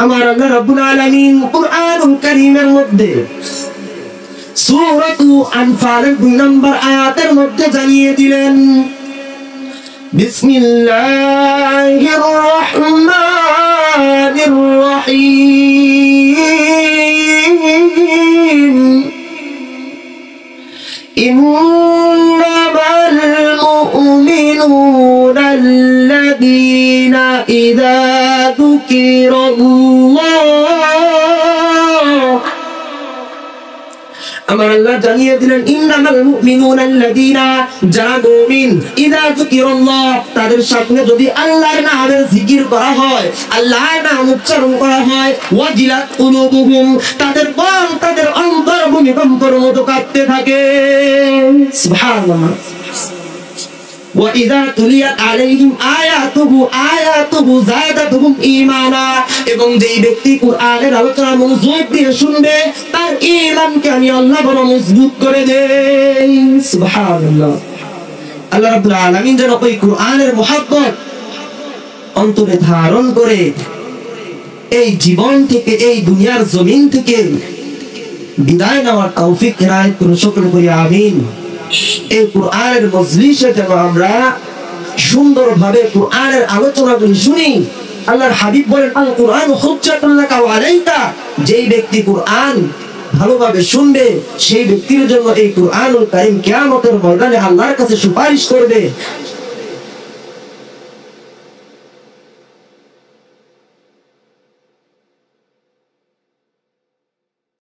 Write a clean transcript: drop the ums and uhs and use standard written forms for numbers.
আমার আল্লাহ রাব্বুল আলামিন কুরআনুল কারীমের মধ্যে সূরাতু আনফালের 2 নম্বর আয়াতের মধ্যে জানিয়ে দিলেন, বিসমিল্লাহির রহমানির রহিম, ইন্নামাল মুমিনুনা আল্লাযীনা ইযা যুকিরাল্লাহ, আমার আল্লাহ জানিয়ে দিলেন ইন্নামাল মুমিনুনা আল্লাযীনা, যারা মুমিন, ইযা যুকিরাল্লাহ, তাদের সামনে যদি আল্লাহর নামের জিকির করা হয়, আল্লাহর নাম উচ্চারণ করা হয়, ওয়াজিলাত কুলুবুহুম, তাদের মন, তাদের অন্তর ভূমিকম্পের মতো কাঁপতে থাকে। সুবহানাল্লাহ। وَإِذَا تُلِيَتْ عَلَيْهِمْ آيَاتُهُ زَادَتْهُمْ ঈমানা, এবং যেই ব্যক্তি কুরআনের আলোচনা মনোযোগ দিয়ে শুনবে, তার ঈমানকে আমি আল্লাহ বড় মজবুত করে দেই। সুবহানাল্লাহ। আল্লাহ রাব্বুল আলামিন যেন ওই কুরআনের মুহাব্বত অন্তরে ধারণ করে এই জীবন থেকে, এই দুনিয়ার জমিন থেকে বিদায় নেওয়ার তৌফিক এনায়েত করুন। সকলে বলি আমিন। এই কুরআনের মজলিসে যেন আমরা সুন্দরভাবে কুরআনের আলোচনাগুলি শুনি। আল্লাহর হাবিব বলেন, আল কুরআন হুজ্জাতুল লাকা ওয়া আলাইকা, যেই ব্যক্তি কুরআন ভালোভাবে শুনবে, সেই ব্যক্তির জন্য এই কুরআনুল কারীম কিয়ামতের ময়দানে আল্লাহর কাছে সুপারিশ করবে।